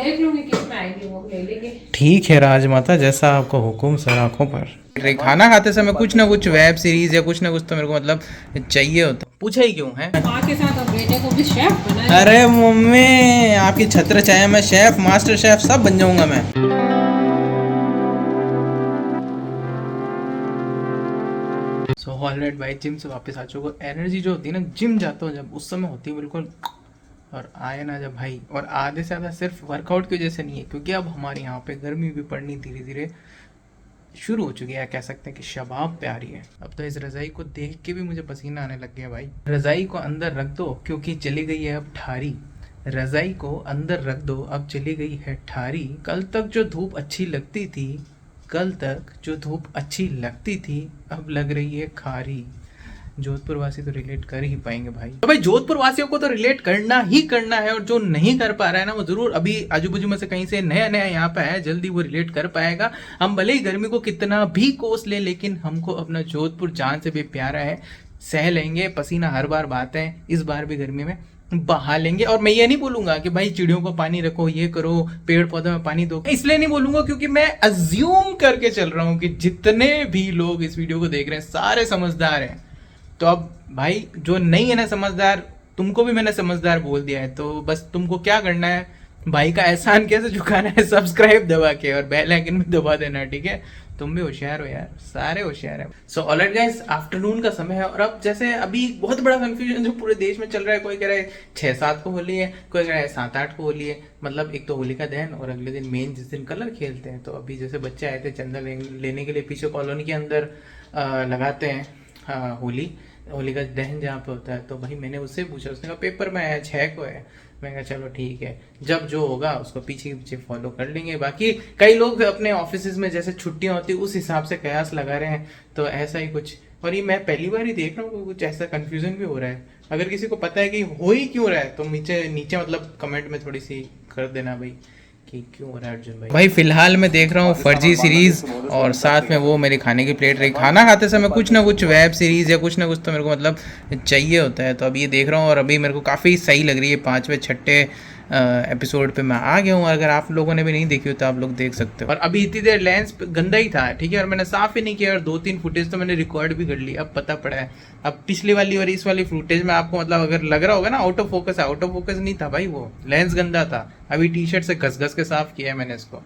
देख लूंगी किस में आएगी वो ले लेंगे। ठीक है राजमाता, जैसा आपका हुक्म सर, आंखों पर। खाना खाते समय कुछ ना कुछ वेब सीरीज या कुछ ना कुछ तो मेरे को मतलब चाहिए होता। पूछा ही क्यों है? माँ के साथ अब बेटे को भी शेफ बना। अरे मम्मी, आपकी छत्र छाया मैं शेफ, मास्टर शेफ सब बन जाऊंगा मैं। सो ऑलराइट भाई, जिम से वापस आ चुका। एनर्जी जो होती है ना जिम जाता हूँ जब, उस समय होती है बिल्कुल। और आए ना जब भाई, और आधे से ज़्यादा सिर्फ वर्कआउट की वजह से नहीं है, क्योंकि अब हमारे यहाँ पे गर्मी भी पड़नी धीरे धीरे शुरू हो चुकी है। कह सकते हैं कि शबाब पे आ रही है। अब तो इस रज़ाई को देख के भी मुझे पसीना आने लग गया भाई। रज़ाई को अंदर रख दो क्योंकि चली गई है अब ठारी। रज़ाई को अंदर रख दो, अब चली गई है ठारी। कल तक जो धूप अच्छी लगती थी, कल तक जो धूप अच्छी लगती थी, अब लग रही है खारी। जोधपुर वासी तो रिलेट कर ही पाएंगे भाई। तो भाई जोधपुर वासियों को तो रिलेट करना ही करना है, और जो नहीं कर पा रहा है ना, वो जरूर अभी आजू बाजू में से कहीं से नया नया यहाँ पे है, जल्दी वो रिलेट कर पाएगा। हम भले ही गर्मी को कितना भी कोस ले, लेकिन हमको अपना जोधपुर जान से भी प्यारा है। सह लेंगे, पसीना हर बार बहाते हैं, इस बार भी गर्मी में बहा लेंगे। और मैं ये नहीं बोलूंगा कि भाई चिड़ियों को पानी रखो, ये करो, पेड़ पौधों में पानी दो, इसलिए नहीं बोलूंगा क्योंकि मैं अज्यूम करके चल रहा हूँ कि जितने भी लोग इस वीडियो को देख रहे हैं सारे समझदार हैं। तो अब भाई जो नहीं है ना समझदार, तुमको भी मैंने समझदार बोल दिया है, तो बस तुमको क्या करना है, भाई का एहसान कैसे चुकाना है, सब्सक्राइब दबा के और बेल आइकन भी दबा देना, ठीक है। तुम भी होशियार हो यार, सारे होशियार हैं। सो ऑलराइट गाइस, आफ्टरनून का समय है, और अब जैसे अभी बहुत बड़ा कंफ्यूजन जो पूरे देश में चल रहा है। कोई कह रहा है 6-7 को होली है, कोई कह रहा है 7-8 को होली है। मतलब एक तो होली का दहन और अगले दिन मेन जिस दिन कलर खेलते हैं। तो अभी जैसे बच्चे आए थे चंदा लेने के लिए, पीछे कॉलोनी के अंदर लगाते हैं होली, होली का दहन जहाँ पे होता है। तो भाई मैंने उससे पूछा, उसने कहा पेपर में आया 6 को है। मैंने कहा चलो ठीक है, जब जो होगा उसको पीछे पीछे फॉलो कर लेंगे। बाकी कई लोग अपने ऑफिस में जैसे छुट्टियां होती है उस हिसाब से कयास लगा रहे हैं, तो ऐसा ही कुछ। और ये मैं पहली बार ही देख रहा हूँ, कुछ ऐसा कंफ्यूजन भी हो रहा है। अगर किसी को पता है कि हो ही क्यों रहा है तो नीचे नीचे मतलब कमेंट में थोड़ी सी कर देना भाई कि क्यों हो रहा है अर्जुन भाई। भाई फिलहाल मैं देख रहा हूँ फर्जी सीरीज, और साथ में वो मेरी खाने की प्लेट रही। खाना खाते समय कुछ ना कुछ वेब सीरीज या कुछ ना कुछ तो मेरे को मतलब चाहिए होता है। तो अब ये देख रहा हूँ और अभी मेरे को काफ़ी सही लग रही है। 5वें-6ठे एपिसोड पे मैं आ गया हूँ। अगर आप लोगों ने भी नहीं देखी हो तो आप लोग देख सकते हो। और अभी इतनी देर लेंस गंदा ही था, ठीक है, और मैंने साफ ही नहीं किया, और 2-3 फुटेज तो मैंने रिकॉर्ड भी कर ली। अब पता पड़ा है। अब पिछली वाली और इस वाली फुटेज में आपको मतलब अगर लग रहा होगा ना आउट ऑफ फोकस है, आउट ऑफ फोकस नहीं था भाई, वो लेंस गंदा था। अभी टी शर्ट से घस घस के साफ किया है मैंने इसको,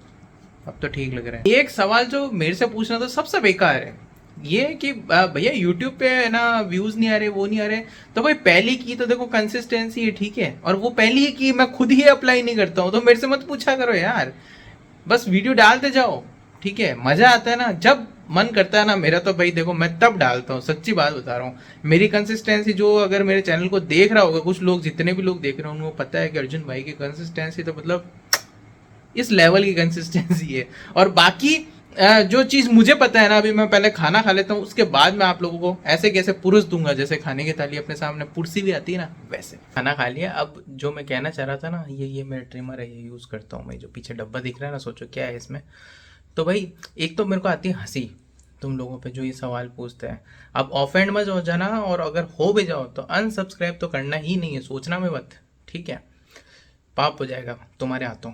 अब तो ठीक लग रहा है। एक सवाल जो मेरे से पूछना था सबसे बेकार है ये कि भैया यूट्यूब पे ना व्यूज नहीं आ रहे, वो नहीं आ रहे। तो भाई पहली की तो देखो कंसिस्टेंसी है, ठीक है, और वो पहली की मैं खुद ही अप्लाई नहीं करता हूँ, तो मेरे से मत पूछा करो यार। बस वीडियो डालते जाओ, ठीक है, मजा आता है ना जब मन करता है ना मेरा। तो भाई देखो मैं तब डालता हूँ, सच्ची बात बता रहा हूँ। मेरी कंसिस्टेंसी जो अगर मेरे चैनल को देख रहा होगा, कुछ लोग जितने भी लोग देख रहे हैं उनको पता है कि अर्जुन भाई की कंसिस्टेंसी तो मतलब इस लेवल की कंसिस्टेंसी है। और बाकी जो चीज मुझे पता है ना, अभी मैं पहले खाना खा लेता हूँ, उसके बाद मैं आप लोगों को ऐसे कैसे पुरुष दूंगा, जैसे खाने की थाली अपने सामने पुरसी भी आती है ना, वैसे। खाना खा लिया। अब जो मैं कहना चाह रहा था ना, ये मेरा ट्रिमर है, ये यूज करता हूँ मैं। जो पीछे डब्बा दिख रहा है ना, सोचो क्या है इसमें। तो भाई एक तो मेरे को आती है हंसी तुम लोगों पे जो ये सवाल पूछते हैं। अब ऑफेंड मत हो जाना, और अगर हो भी जाओ तो अनसब्सक्राइब तो करना ही नहीं है, सोचना में मत, ठीक है, पाप हो जाएगा तुम्हारे हाथों।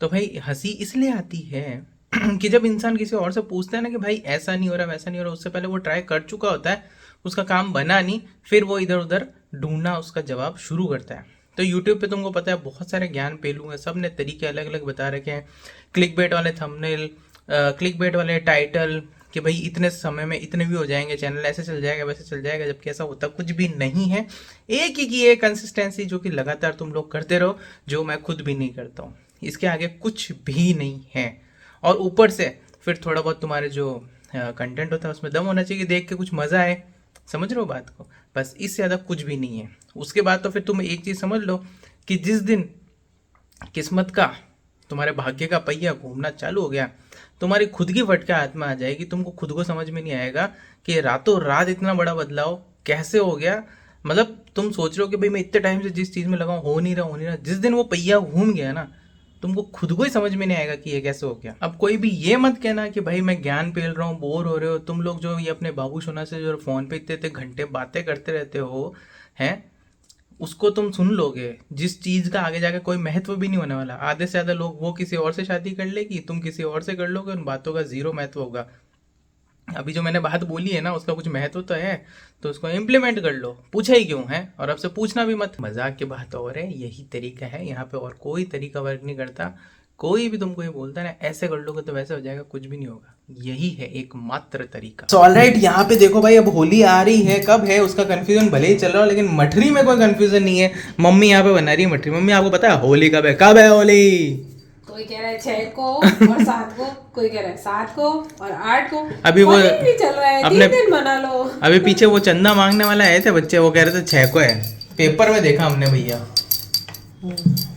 तो भाई हंसी इसलिए आती है कि जब इंसान किसी और से पूछता है ना कि भाई ऐसा नहीं हो रहा, वैसा नहीं हो रहा, उससे पहले वो ट्राई कर चुका होता है, उसका काम बना नहीं, फिर वो इधर उधर ढूंढना उसका जवाब शुरू करता है। तो यूट्यूब पे तुमको पता है बहुत सारे ज्ञान पहलू हैं, सब ने तरीके अलग अलग बता रखे हैं। क्लिक बेट वाले थंबनेल, क्लिक बेट वाले टाइटल, कि भाई इतने समय में इतने भी हो जाएंगे, चैनल ऐसे चल जाएगा वैसे चल जाएगा, जबकि ऐसा होता कुछ भी नहीं है। एक ही की है कंसिस्टेंसी, जो कि लगातार तुम लोग करते रहो, जो मैं खुद भी नहीं करता हूँ। इसके आगे कुछ भी नहीं है। और ऊपर से फिर थोड़ा बहुत तुम्हारे जो कंटेंट होता है उसमें दम होना चाहिए, देख के कुछ मज़ा आए। समझ रहे हो बात को? बस इससे ज़्यादा कुछ भी नहीं है। उसके बाद तो फिर तुम एक चीज़ समझ लो कि जिस दिन किस्मत का, तुम्हारे भाग्य का पहिया घूमना चालू हो गया, तुम्हारी खुद की फटका हाथ में आ जाएगी, तुमको खुद को समझ में नहीं आएगा कि रातों रात इतना बड़ा बदलाव कैसे हो गया। मतलब तुम सोच रहे हो कि भाई मैं इतने टाइम से जिस चीज़ में लगा हो नहीं रहा, हो नहीं रहा, जिस दिन वो पहिया घूम गया ना, तुमको खुद को ही समझ में नहीं आएगा कि ये कैसे हो गया। अब कोई भी ये मत कहना कि भाई मैं ज्ञान पेल रहा हूँ, बोर हो रहे हो तुम लोग, जो ये अपने बाबू सोना से जो फोन पे इतने घंटे बातें करते रहते हो हैं, उसको तुम सुन लोगे, जिस चीज का आगे जाके कोई महत्व भी नहीं होने वाला। आधे से ज्यादा लोग, वो किसी और से शादी कर लेगी, तुम किसी और से कर लोगे, उन बातों का जीरो महत्व होगा। अभी जो मैंने बात बोली है ना, उसका कुछ महत्व तो है, तो उसको इम्प्लीमेंट कर लो। पूछा ही क्यों है, और अब से पूछना भी मत। मजाक की बात और है, यही तरीका है यहाँ पे, और कोई तरीका वर्क नहीं करता। कोई भी तुमको ये बोलता है ना ऐसे कर लोगे तो वैसे हो जाएगा, कुछ भी नहीं होगा। यही है एकमात्र तरीका। सो ऑलराइट, यहाँ पे देखो भाई, अब होली आ रही है, कब है उसका कंफ्यूजन भले ही चल रहा हो, लेकिन मठरी में कोई कंफ्यूजन नहीं है। मम्मी यहाँ पे बना रही है मठरी। मम्मी आपको पता है होली कब है? कब है होली? कोई कह रहा है 6 को और 7 को, कोई कह रहा है 7 को और 8 को। अभी वो भी चल रहा है, अपने 3 दिन मना लो। अभी पीछे वो चंदा मांगने वाला आए थे बच्चे, वो कह रहे थे 6 को है। पेपर में देखा हमने भैया,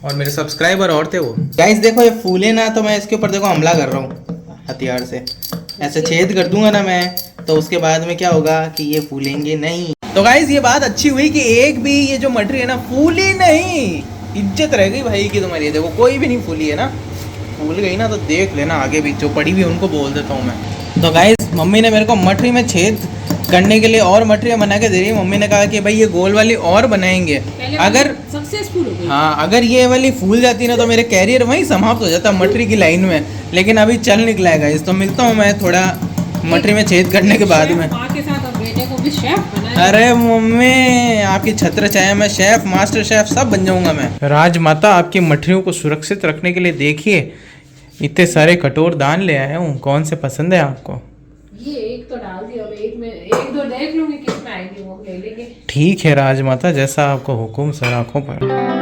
और मेरे सब्सक्राइबर और थे वो। गाइस देखो, ये फूले ना तो मैं इसके ऊपर देखो हमला कर रहा हूँ हथियार से। ऐसे छेद कर दूंगा ना मैं, तो उसके बाद में क्या होगा कि ये फूलेंगे नहीं। तो गाइस ये बात अच्छी हुई कि एक भी ये जो मटरी है ना फूली नहीं। इज्जत रह गई भाई की तुम्हारी। देखो कोई भी नहीं फूली है ना, फूल गई ना तो देख लेना आगे भी जो पड़ी हुई उनको बोल देता हूँ मैं। तो गाइस मम्मी ने मेरे को मटरी में छेद करने के लिए और मटरियाँ बना के दे रही है। मम्मी ने कहा कि भाई ये गोल वाली और बनाएंगे, अगर सक्सेसफुल हो गई। हाँ, अगर ये वाली फूल जाती ना तो मेरे कैरियर वहीं समाप्त हो जाता मटरी की लाइन में। लेकिन अभी चल निकला है गाइस, तो मिलता हूँ मैं थोड़ा मटरी में छेद करने के बाद में। माँ के साथ अब बेटे को भी शेफ बना। अरे मम्मी, आपकी छत्र छाया में शेफ, मास्टर शेफ सब बन जाऊंगा मैं। राजमाता, आपकी मठरियों को सुरक्षित रखने के लिए देखिए इतने सारे कटोर दान ले आया हूँ। कौन से पसंद है आपको? ये एक तो डाल दिया, अब एक दो देख लूंगी किस में आएगी, वो ले लेंगे। ठीक है राजमाता, जैसा आपको हुक्म, सर आंखों पर।